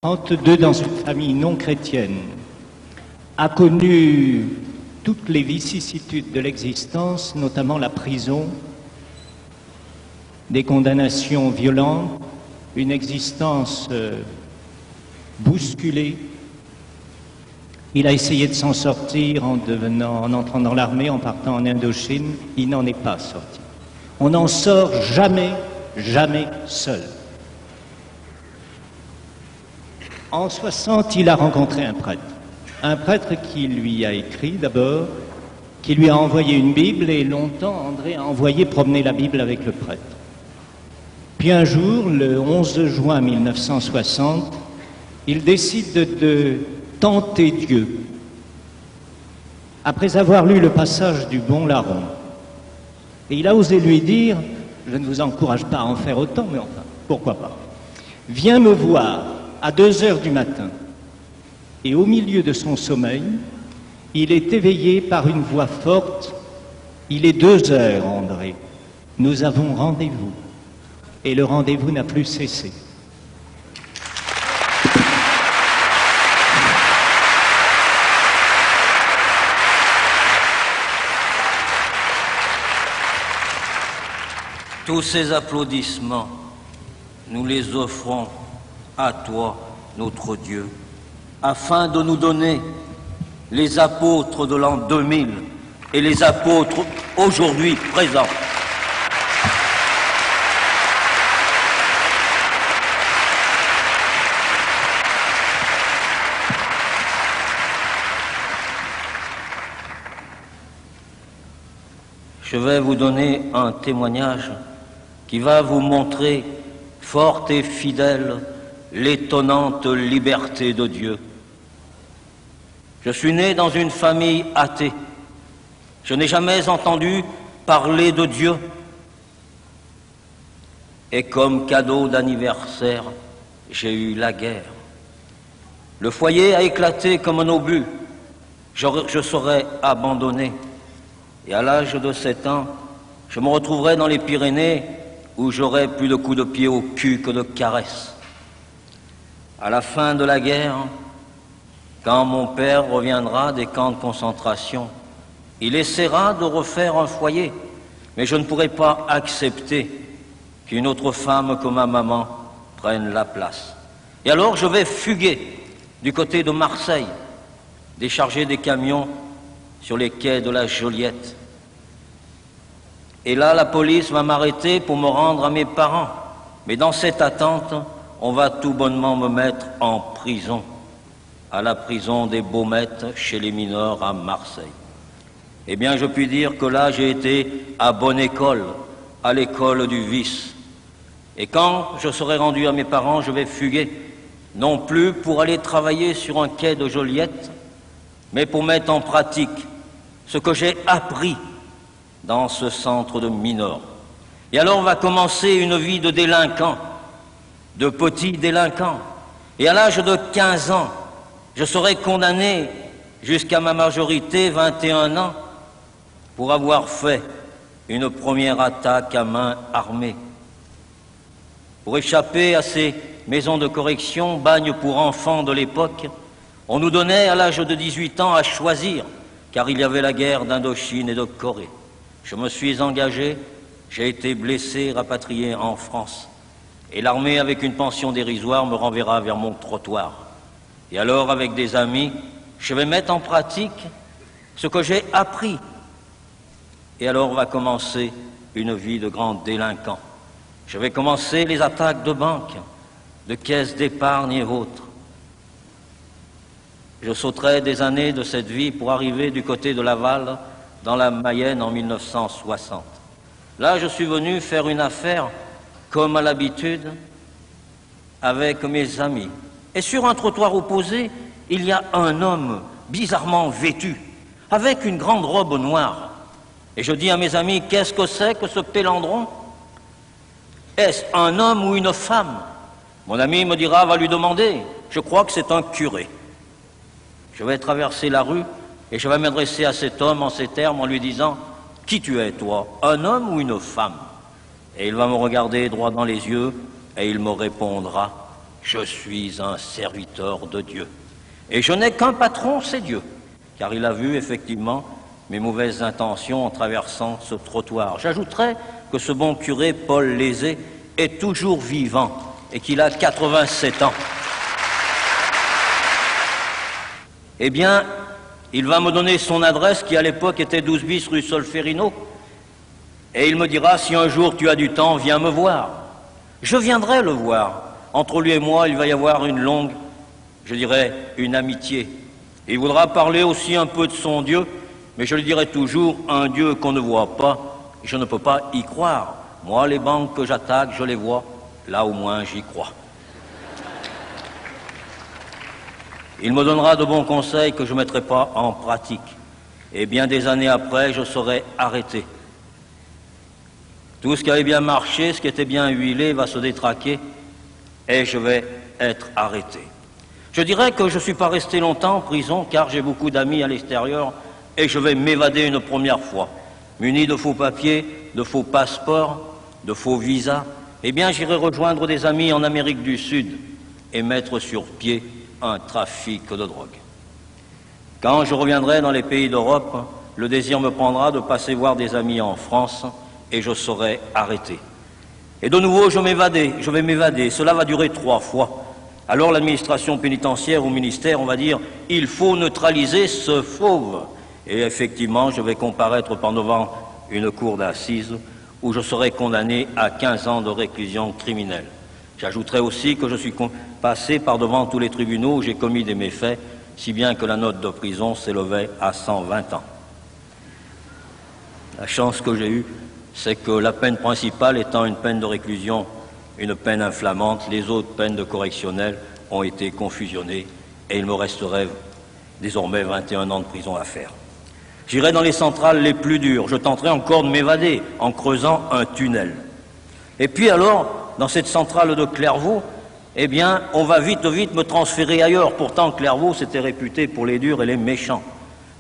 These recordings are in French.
32 dans une famille non chrétienne, a connu toutes les vicissitudes de l'existence, notamment la prison, des condamnations violentes, une existence bousculée. Il a essayé de s'en sortir en entrant dans l'armée, en partant en Indochine. Il n'en est pas sorti. On n'en sort jamais, jamais seul. En 60, il a rencontré un prêtre qui lui a écrit d'abord, qui lui a envoyé une Bible, et longtemps André a envoyé promener la Bible avec le prêtre. Puis un jour, le 11 juin 1960, il décide de tenter Dieu. Après avoir lu le passage du bon larron, et il a osé lui dire, je ne vous encourage pas à en faire autant, mais enfin, pourquoi pas, viens me voir à 2 heures du matin. Et au milieu de son sommeil, il est éveillé par une voix forte. Il est 2 heures, André. Nous avons rendez-vous. Et le rendez-vous n'a plus cessé. Tous ces applaudissements, nous les offrons à toi, notre Dieu, afin de nous donner les apôtres de l'an 2000 et les apôtres aujourd'hui présents. Je vais vous donner un témoignage qui va vous montrer, forte et fidèle, l'étonnante liberté de Dieu. Je suis né dans une famille athée. Je n'ai jamais entendu parler de Dieu. Et comme cadeau d'anniversaire, j'ai eu la guerre. Le foyer a éclaté comme un obus. Je serai abandonné. Et à l'âge de 7 ans, je me retrouverai dans les Pyrénées où j'aurai plus de coups de pied au cul que de caresses. À la fin de la guerre, quand mon père reviendra des camps de concentration, il essaiera de refaire un foyer, mais je ne pourrai pas accepter qu'une autre femme que ma maman prenne la place. Et alors je vais fuguer du côté de Marseille, décharger des camions sur les quais de la Joliette. Et là, la police va m'arrêter pour me rendre à mes parents. Mais dans cette attente, on va tout bonnement me mettre en prison, à la prison des Baumettes, chez les mineurs à Marseille. Eh bien, je puis dire que là, j'ai été à bonne école, à l'école du vice. Et quand je serai rendu à mes parents, je vais fuguer, non plus pour aller travailler sur un quai de Joliette, mais pour mettre en pratique ce que j'ai appris dans ce centre de mineurs. Et alors va commencer une vie de délinquant, de petit délinquant. Et à l'âge de 15 ans, je serai condamné jusqu'à ma majorité, 21 ans, pour avoir fait une première attaque à main armée. Pour échapper à ces maisons de correction, bagnes pour enfants de l'époque, on nous donnait à l'âge de 18 ans à choisir, car il y avait la guerre d'Indochine et de Corée. Je me suis engagé, j'ai été blessé, rapatrié en France. Et l'armée, avec une pension dérisoire, me renverra vers mon trottoir. Et alors, avec des amis, je vais mettre en pratique ce que j'ai appris. Et alors va commencer une vie de grand délinquant. Je vais commencer les attaques de banques, de caisses d'épargne et autres. Je sauterai des années de cette vie pour arriver du côté de Laval, dans la Mayenne, en 1960. Là, je suis venu faire une affaire, comme à l'habitude, avec mes amis. Et sur un trottoir opposé, il y a un homme bizarrement vêtu, avec une grande robe noire. Et je dis à mes amis, qu'est-ce que c'est que ce pélandron? Est-ce un homme ou une femme? Mon ami me dira, va lui demander. Je crois que c'est un curé. Je vais traverser la rue et je vais m'adresser à cet homme en ces termes en lui disant, qui tu es, toi, un homme ou une femme? Et il va me regarder droit dans les yeux et il me répondra, Je suis un serviteur de Dieu. Et je n'ai qu'un patron, c'est Dieu. Car il a vu effectivement mes mauvaises intentions en traversant ce trottoir. J'ajouterais que ce bon curé, Paul Lézé, est toujours vivant et qu'il a 87 ans. Eh bien, il va me donner son adresse qui à l'époque était 12 bis rue Solferino et il me dira si un jour tu as du temps, viens me voir. Je viendrai le voir. Entre lui et moi, il va y avoir une longue, je dirais, une amitié. Il voudra parler aussi un peu de son Dieu, mais je lui dirai toujours un Dieu qu'on ne voit pas, je ne peux pas y croire. Moi, les banques que j'attaque, je les vois, là au moins j'y crois. Il me donnera de bons conseils que je ne mettrai pas en pratique. Et bien des années après, je serai arrêté. Tout ce qui avait bien marché, ce qui était bien huilé, va se détraquer et je vais être arrêté. Je dirais que je ne suis pas resté longtemps en prison car j'ai beaucoup d'amis à l'extérieur et je vais m'évader une première fois. Muni de faux papiers, de faux passeports, de faux visas, eh bien j'irai rejoindre des amis en Amérique du Sud et mettre sur pied un trafic de drogue. Quand je reviendrai dans les pays d'Europe, le désir me prendra de passer voir des amis en France et je serai arrêté. Et de nouveau, je vais m'évader. Cela va durer 3 fois. Alors l'administration pénitentiaire ou ministère, on va dire, il faut neutraliser ce fauve. Et effectivement, je vais comparaître devant une cour d'assises où je serai condamné à 15 ans de réclusion criminelle. J'ajouterai aussi que je suis passé par devant tous les tribunaux où j'ai commis des méfaits, si bien que la note de prison s'élevait à 120 ans. La chance que j'ai eue, c'est que la peine principale étant une peine de réclusion, une peine inflammante, les autres peines de correctionnel ont été confusionnées et il me resterait désormais 21 ans de prison à faire. J'irai dans les centrales les plus dures, je tenterai encore de m'évader en creusant un tunnel. Et puis alors, dans cette centrale de Clairvaux, eh bien, on va vite me transférer ailleurs. Pourtant, Clairvaux, c'était réputé pour les durs et les méchants.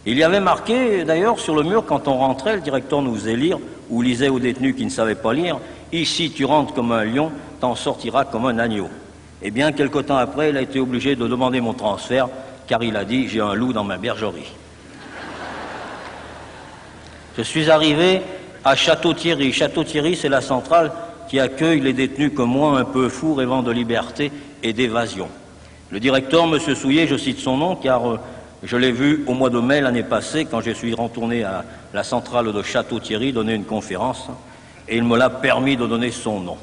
Il y avait marqué, d'ailleurs, sur le mur, quand on rentrait, le directeur nous faisait lire, ou lisait aux détenus qui ne savaient pas lire, « Ici, tu rentres comme un lion, t'en sortiras comme un agneau. » Eh bien, quelque temps après, il a été obligé de demander mon transfert, car il a dit « J'ai un loup dans ma bergerie. » Je suis arrivé à Château-Thierry. Château-Thierry, c'est la centrale qui accueille les détenus comme moi, un peu fous, rêvant de liberté et d'évasion. Le directeur, M. Souillet, je cite son nom, car je l'ai vu au mois de mai l'année passée, quand je suis retourné à la centrale de Château-Thierry donner une conférence, et il me l'a permis de donner son nom.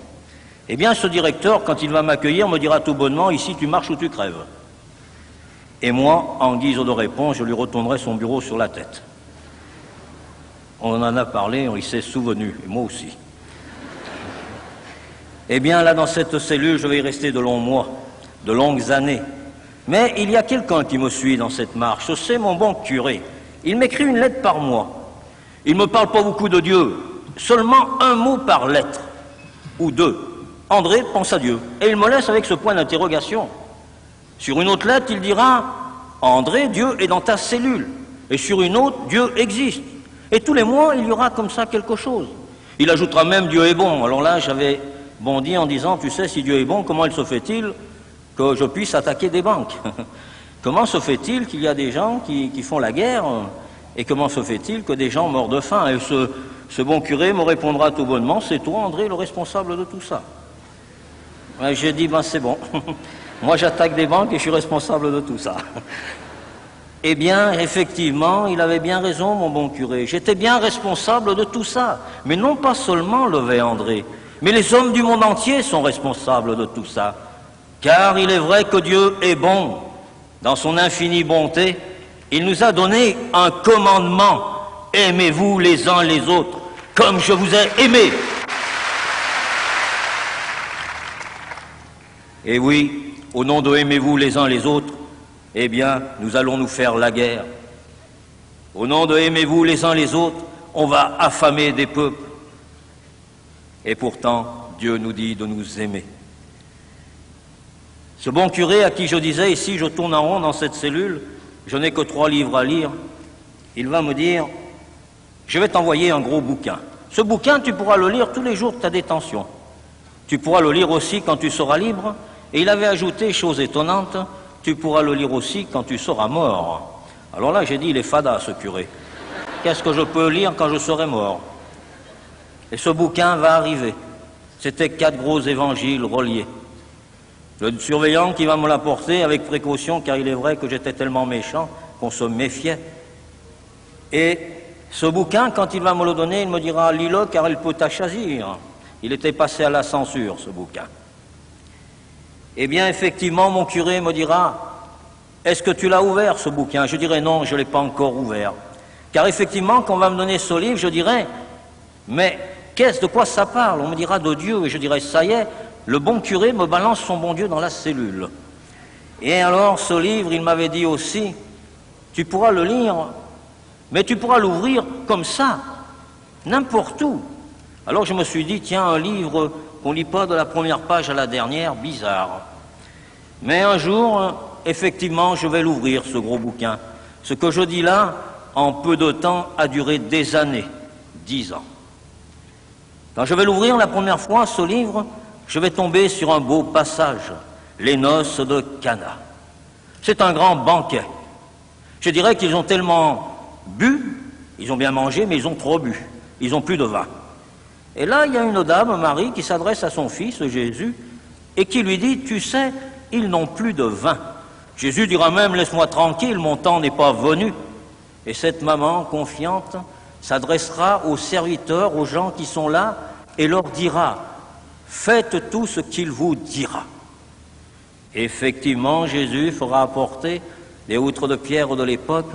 Eh bien, ce directeur, quand il va m'accueillir, me dira tout bonnement, « Ici, tu marches ou tu crèves. » Et moi, en guise de réponse, je lui retournerai son bureau sur la tête. On en a parlé, il s'est souvenu, et moi aussi. Eh bien, là, dans cette cellule, je vais y rester de longs mois, de longues années. Mais il y a quelqu'un qui me suit dans cette marche, c'est mon bon curé. Il m'écrit une lettre par mois. Il ne me parle pas beaucoup de Dieu, seulement un mot par lettre, ou 2. André, pense à Dieu. Et il me laisse avec ce point d'interrogation. Sur une autre lettre, il dira, André, Dieu est dans ta cellule. Et sur une autre, Dieu existe. Et tous les mois, il y aura comme ça quelque chose. Il ajoutera même Dieu est bon. Alors là, j'avais bondi en disant, tu sais, si Dieu est bon, comment il se fait-il que je puisse attaquer des banques? Comment se fait-il qu'il y a des gens qui font la guerre? Et comment se fait-il que des gens meurent de faim? Et ce bon curé me répondra tout bonnement, c'est toi, André, le responsable de tout ça. Ouais, j'ai dit, ben c'est bon. Moi, j'attaque des banques et je suis responsable de tout ça. Eh bien, effectivement, il avait bien raison, mon bon curé. J'étais bien responsable de tout ça. Mais non pas seulement Levet André, mais les hommes du monde entier sont responsables de tout ça. Car il est vrai que Dieu est bon. Dans son infinie bonté, il nous a donné un commandement. Aimez-vous les uns les autres, comme je vous ai aimé. Et oui, au nom de aimez-vous les uns les autres, eh bien, nous allons nous faire la guerre. Au nom de aimez-vous les uns les autres, on va affamer des peuples. Et pourtant, Dieu nous dit de nous aimer. Ce bon curé à qui je disais, ici je tourne en rond dans cette cellule, je n'ai que 3 livres à lire, il va me dire, je vais t'envoyer un gros bouquin. Ce bouquin, tu pourras le lire tous les jours de ta détention. Tu pourras le lire aussi quand tu seras libre, Et il avait ajouté, chose étonnante, tu pourras le lire aussi quand tu seras mort. Alors là, j'ai dit, il est fada, ce curé. Qu'est-ce que je peux lire quand je serai mort? Et ce bouquin va arriver. C'était 4 gros évangiles reliés. Le surveillant qui va me l'apporter avec précaution, car il est vrai que j'étais tellement méchant qu'on se méfiait. Et ce bouquin, quand il va me le donner, il me dira, lis-le car il peut t'achazir. Il était passé à la censure, ce bouquin. Eh bien, effectivement, mon curé me dira, est-ce que tu l'as ouvert, ce bouquin? Je dirai non, je ne l'ai pas encore ouvert. Car effectivement, quand on va me donner ce livre, je dirai, mais de quoi ça parle? On me dira de Dieu, et je dirai, ça y est, le bon curé me balance son bon Dieu dans la cellule. Et alors, ce livre, il m'avait dit aussi, tu pourras le lire, mais tu pourras l'ouvrir comme ça, n'importe où. Alors je me suis dit, tiens, un livre qu'on ne lit pas de la première page à la dernière, bizarre. Mais un jour, effectivement, je vais l'ouvrir, ce gros bouquin. Ce que je dis là, en peu de temps, a duré des années, 10 ans. Quand je vais l'ouvrir la première fois, ce livre, je vais tomber sur un beau passage, les noces de Cana. C'est un grand banquet. Je dirais qu'ils ont tellement bu, ils ont bien mangé, mais ils ont trop bu. Ils n'ont plus de vin. Et là, il y a une dame, Marie, qui s'adresse à son fils, Jésus, et qui lui dit, tu sais, ils n'ont plus de vin. Jésus dira même, laisse-moi tranquille, mon temps n'est pas venu. Et cette maman confiante s'adressera aux serviteurs, aux gens qui sont là, et leur dira, faites tout ce qu'il vous dira. Effectivement, Jésus fera apporter les outres de pierre de l'époque,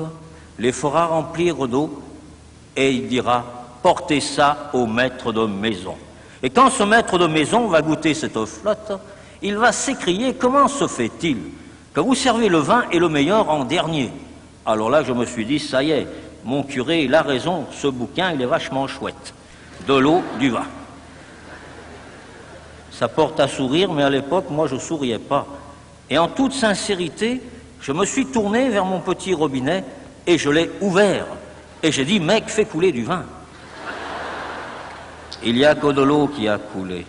les fera remplir d'eau, et il dira, portez ça au maître de maison. Et quand ce maître de maison va goûter cette flotte, il va s'écrier, comment se fait-il que vous servez le vin et le meilleur en dernier? Alors là, je me suis dit, ça y est, mon curé, il a raison, ce bouquin, il est vachement chouette. De l'eau, du vin. Ça porte à sourire, mais à l'époque, moi, je ne souriais pas. Et en toute sincérité, je me suis tourné vers mon petit robinet et je l'ai ouvert. Et j'ai dit, mec, fais couler du vin. Il n'y a que de l'eau qui a coulé.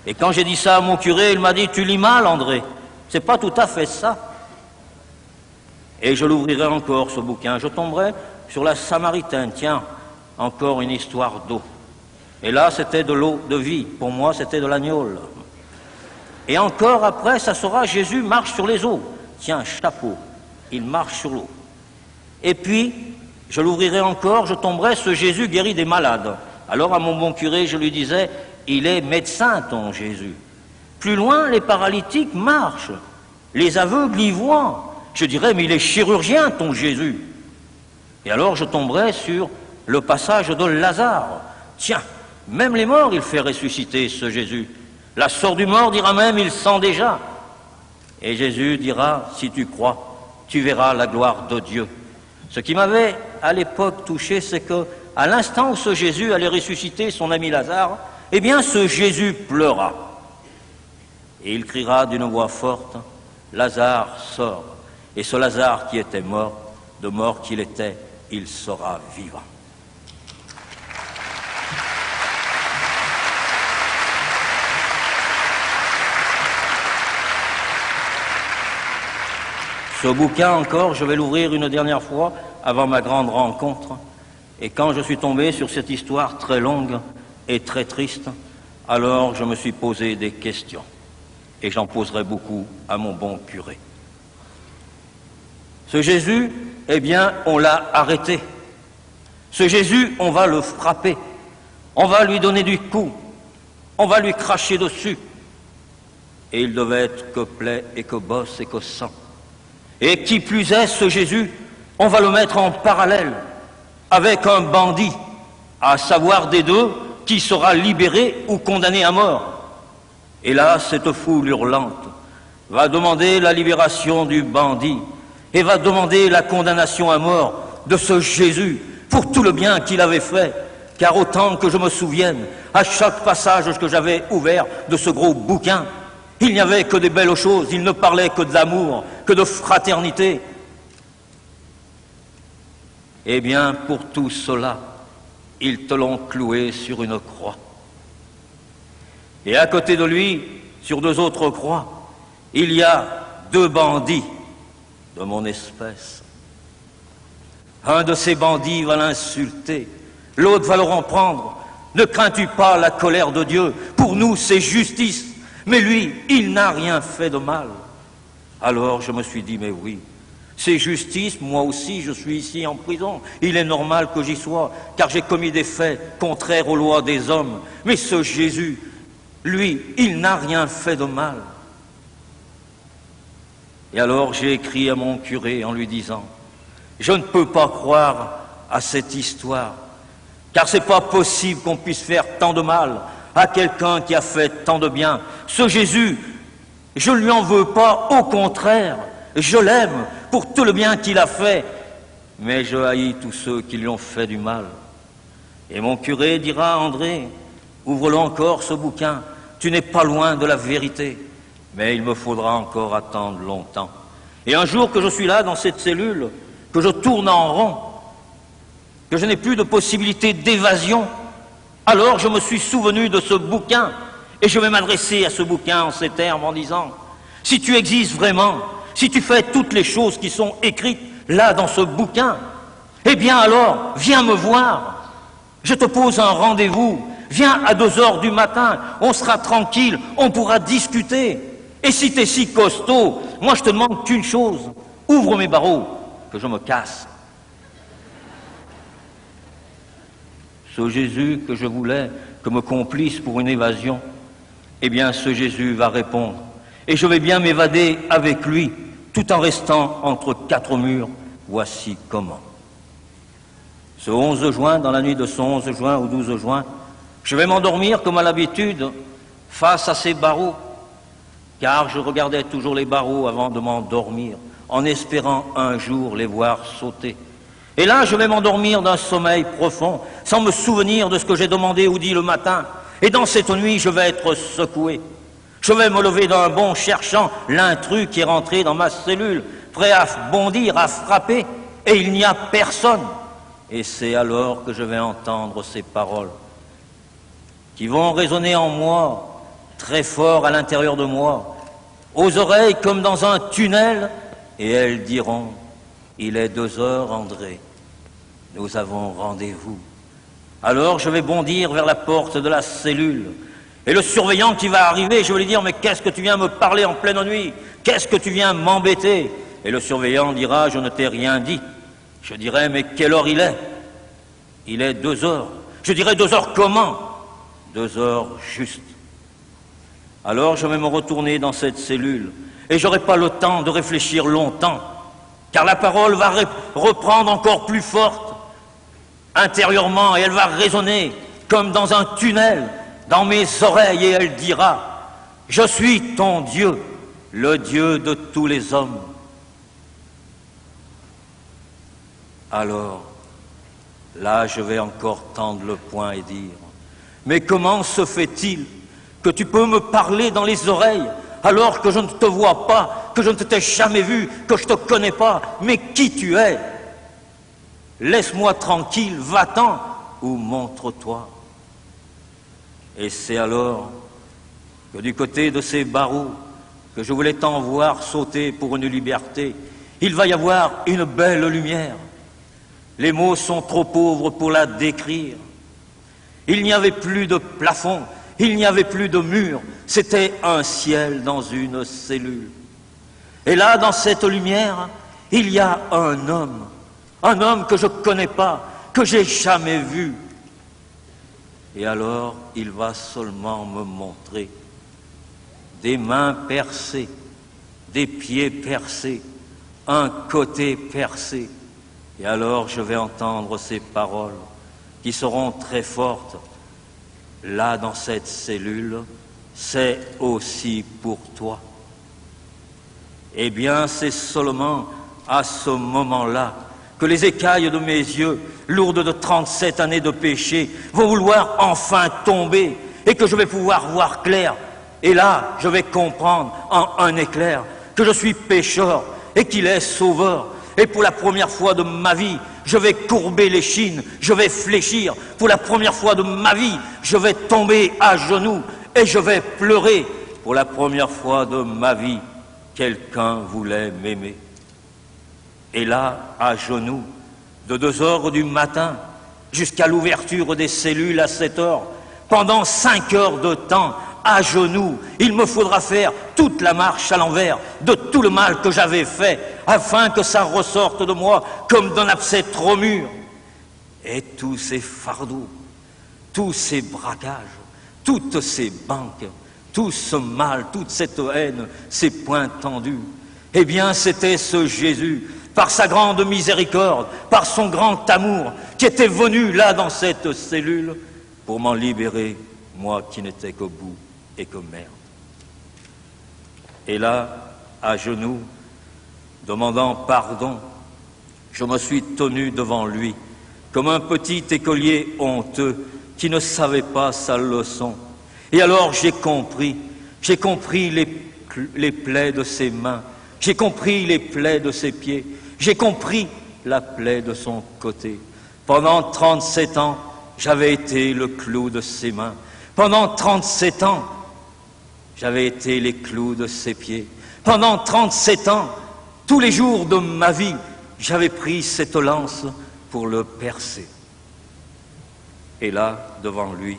Et quand j'ai dit ça à mon curé, il m'a dit, tu lis mal, André. C'est pas tout à fait ça. Et je l'ouvrirai encore, ce bouquin. Je tomberai sur la Samaritaine. Tiens, encore une histoire d'eau. Et là, c'était de l'eau de vie. Pour moi, c'était de l'agnole. Et encore après, ça sera Jésus marche sur les eaux. Tiens, chapeau, il marche sur l'eau. Et puis, je l'ouvrirai encore, je tomberai, ce Jésus guérit des malades. Alors à mon bon curé, je lui disais, il est médecin, ton Jésus. Plus loin, les paralytiques marchent, les aveugles y voient. Je dirais, mais il est chirurgien, ton Jésus. Et alors je tomberai sur le passage de Lazare. Tiens, même les morts, il fait ressusciter, ce Jésus. La sort du mort dira même, il sent déjà. Et Jésus dira, si tu crois, tu verras la gloire de Dieu. Ce qui m'avait à l'époque touché, c'est que à l'instant où ce Jésus allait ressusciter son ami Lazare, eh bien ce Jésus pleura. Et il criera d'une voix forte, Lazare sort. Et ce Lazare qui était mort, de mort qu'il était, il sera vivant. Ce bouquin encore, je vais l'ouvrir une dernière fois avant ma grande rencontre. Et quand je suis tombé sur cette histoire très longue et très triste, alors je me suis posé des questions. Et j'en poserai beaucoup à mon bon curé. Ce Jésus, eh bien, on l'a arrêté. Ce Jésus, on va le frapper. On va lui donner du coup. On va lui cracher dessus. Et il devait être que plaie et que bosse et que sang. Et qui plus est, ce Jésus, on va le mettre en parallèle avec un bandit, à savoir des deux, qui sera libéré ou condamné à mort. Et là, cette foule hurlante va demander la libération du bandit et va demander la condamnation à mort de ce Jésus pour tout le bien qu'il avait fait. Car autant que je me souvienne, à chaque passage que j'avais ouvert de ce gros bouquin, il n'y avait que des belles choses, il ne parlait que d'amour, que de fraternité. Eh bien, pour tout cela, ils te l'ont cloué sur une croix. Et à côté de lui, sur 2 autres croix, il y a 2 bandits de mon espèce. Un de ces bandits va l'insulter, l'autre va le reprendre. Ne crains-tu pas la colère de Dieu? Pour nous, c'est justice. Mais lui, il n'a rien fait de mal. Alors je me suis dit, mais oui, c'est justice, moi aussi je suis ici en prison. Il est normal que j'y sois, car j'ai commis des faits contraires aux lois des hommes. Mais ce Jésus, lui, il n'a rien fait de mal. Et alors j'ai écrit à mon curé en lui disant, je ne peux pas croire à cette histoire, car c'est pas possible qu'on puisse faire tant de mal à quelqu'un qui a fait tant de bien. Ce Jésus, je ne lui en veux pas, au contraire, je l'aime pour tout le bien qu'il a fait, mais je haïs tous ceux qui lui ont fait du mal. Et mon curé dira, André, ouvre-le encore ce bouquin, tu n'es pas loin de la vérité, mais il me faudra encore attendre longtemps. Et un jour que je suis là dans cette cellule, que je tourne en rond, que je n'ai plus de possibilité d'évasion, alors je me suis souvenu de ce bouquin, et je vais m'adresser à ce bouquin en ces termes en disant, si tu existes vraiment, si tu fais toutes les choses qui sont écrites là dans ce bouquin, eh bien alors, viens me voir, je te pose un rendez-vous, viens à 2 heures du matin, on sera tranquille, on pourra discuter. Et si tu es si costaud, moi je te demande qu'une chose, ouvre mes barreaux, que je me casse. Ce Jésus que je voulais comme complice pour une évasion, eh bien ce Jésus va répondre. Et je vais bien m'évader avec lui, tout en restant entre 4 murs. Voici comment. Ce 11 juin, dans la nuit de ce 11 juin au 12 juin, je vais m'endormir comme à l'habitude, face à ces barreaux, car je regardais toujours les barreaux avant de m'endormir, en espérant un jour les voir sauter. Et là, je vais m'endormir d'un sommeil profond, sans me souvenir de ce que j'ai demandé ou dit le matin. Et dans cette nuit, je vais être secoué. Je vais me lever d'un bond cherchant l'intrus qui est rentré dans ma cellule, prêt à bondir, à frapper, et il n'y a personne. Et c'est alors que je vais entendre ces paroles qui vont résonner en moi, très fort à l'intérieur de moi, aux oreilles comme dans un tunnel, et elles diront, il est 2 heures, André, nous avons rendez-vous. Alors je vais bondir vers la porte de la cellule, et le surveillant qui va arriver, je vais lui dire, mais qu'est-ce que tu viens me parler en pleine nuit? Qu'est-ce que tu viens m'embêter? Et le surveillant dira, je ne t'ai rien dit. Je dirai, mais quelle heure il est? Il est 2 heures. Je dirai, 2 heures comment? 2 heures juste. Alors je vais me retourner dans cette cellule, et j'aurai pas le temps de réfléchir longtemps, car la parole va reprendre encore plus forte intérieurement, et elle va résonner comme dans un tunnel dans mes oreilles, et elle dira, je suis ton Dieu, le Dieu de tous les hommes. Alors, là, je vais encore tendre le poing et dire, mais comment se fait-il que tu peux me parler dans les oreilles alors que je ne te vois pas, que je ne t'ai jamais vu, que je ne te connais pas, mais qui tu es? Laisse-moi tranquille, va-t'en ou montre-toi. Et c'est alors que du côté de ces barreaux que je voulais tant voir sauter pour une liberté, il va y avoir une belle lumière. Les mots sont trop pauvres pour la décrire. Il n'y avait plus de plafond, il n'y avait plus de mur, c'était un ciel dans une cellule. Et là, dans cette lumière, il y a un homme que je ne connais pas, que j'ai jamais vu. Et alors, il va seulement me montrer des mains percées, des pieds percés, un côté percé. Et alors, je vais entendre ces paroles qui seront très fortes. Là, dans cette cellule, c'est aussi pour toi. Eh bien, c'est seulement à ce moment-là que les écailles de mes yeux, lourdes de 37 années de péché, vont vouloir enfin tomber et que je vais pouvoir voir clair. Et là, je vais comprendre en un éclair que je suis pécheur et qu'il est sauveur. Et pour la première fois de ma vie, je vais courber l'échine, je vais fléchir. Pour la première fois de ma vie, je vais tomber à genoux et je vais pleurer. Pour la première fois de ma vie, quelqu'un voulait m'aimer. Et là, à genoux, de 2 heures du matin jusqu'à l'ouverture des cellules à 7 heures, pendant 5 heures de temps, à genoux, il me faudra faire toute la marche à l'envers de tout le mal que j'avais fait, afin que ça ressorte de moi comme d'un abcès trop mûr. Et tous ces fardeaux, tous ces braquages, toutes ces banques, tout ce mal, toute cette haine, ces poings tendus, eh bien c'était ce Jésus, par sa grande miséricorde, par son grand amour, qui était venu là dans cette cellule pour m'en libérer, moi qui n'étais qu'au bout et que merde. Et là, à genoux, demandant pardon, je me suis tenu devant lui, comme un petit écolier honteux qui ne savait pas sa leçon. Et alors j'ai compris les plaies de ses mains, j'ai compris les plaies de ses pieds, j'ai compris la plaie de son côté. Pendant 37 ans, j'avais été le clou de ses mains. Pendant 37 ans, j'avais été les clous de ses pieds. Pendant 37 ans, tous les jours de ma vie, j'avais pris cette lance pour le percer. Et là, devant lui,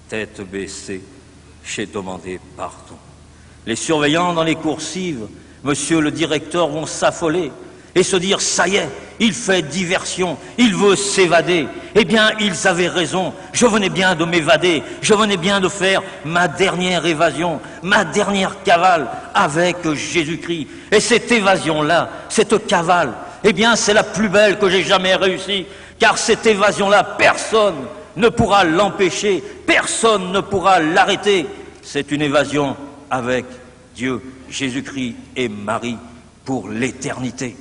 tête baissée, j'ai demandé pardon. Les surveillants dans les coursives, monsieur le directeur, vont s'affoler et se dire, ça y est, il fait diversion, il veut s'évader. Eh bien, ils avaient raison, je venais bien de m'évader, je venais bien de faire ma dernière évasion, ma dernière cavale avec Jésus-Christ. Et cette évasion-là, cette cavale, eh bien, c'est la plus belle que j'ai jamais réussi, car cette évasion-là, personne ne pourra l'empêcher, personne ne pourra l'arrêter. C'est une évasion avec Dieu, Jésus-Christ et Marie pour l'éternité.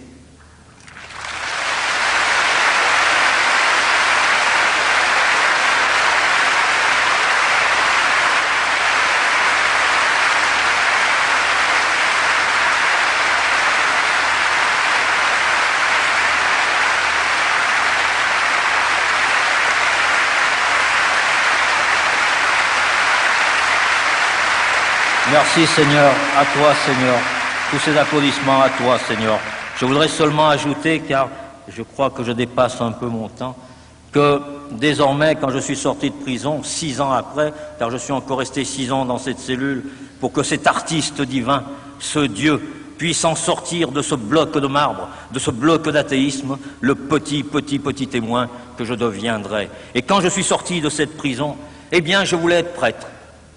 Merci Seigneur, à toi Seigneur, tous ces applaudissements à toi Seigneur. Je voudrais seulement ajouter, car je crois que je dépasse un peu mon temps, que désormais quand je suis sorti de prison, 6 ans après, car je suis encore resté 6 ans dans cette cellule, pour que cet artiste divin, ce Dieu, puisse en sortir de ce bloc de marbre, de ce bloc d'athéisme, le petit témoin que je deviendrai. Et quand je suis sorti de cette prison, eh bien je voulais être prêtre.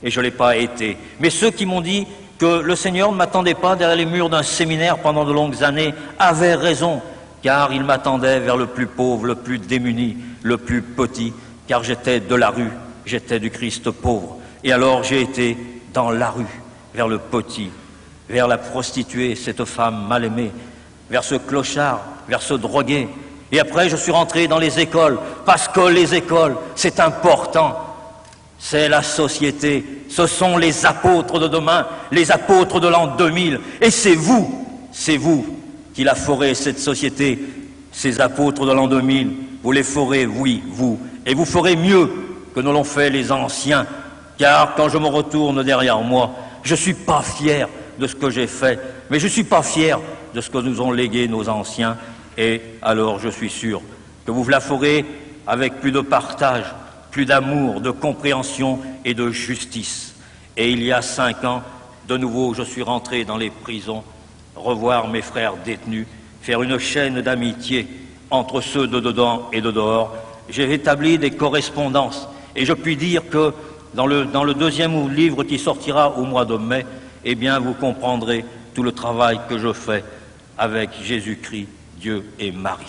Et je ne l'ai pas été. Mais ceux qui m'ont dit que le Seigneur ne m'attendait pas derrière les murs d'un séminaire pendant de longues années avaient raison, car il m'attendait vers le plus pauvre, le plus démuni, le plus petit, car j'étais de la rue, j'étais du Christ pauvre. Et alors j'ai été dans la rue, vers le petit, vers la prostituée, cette femme mal aimée, vers ce clochard, vers ce drogué. Et après je suis rentré dans les écoles, parce que les écoles, c'est important. C'est la société, ce sont les apôtres de demain, les apôtres de l'an 2000. Et c'est vous qui la ferez, cette société, ces apôtres de l'an 2000. Vous les ferez, oui, vous. Et vous ferez mieux que ne l'ont fait les anciens. Car quand je me retourne derrière moi, je ne suis pas fier de ce que j'ai fait, mais je ne suis pas fier de ce que nous ont légué nos anciens. Et alors je suis sûr que vous la ferez avec plus de partage, plus d'amour, de compréhension et de justice. Et il y a 5 ans, de nouveau, je suis rentré dans les prisons, revoir mes frères détenus, faire une chaîne d'amitié entre ceux de dedans et de dehors. J'ai établi des correspondances et je puis dire que dans le 2e livre qui sortira au mois de mai, eh bien, vous comprendrez tout le travail que je fais avec Jésus-Christ, Dieu et Marie.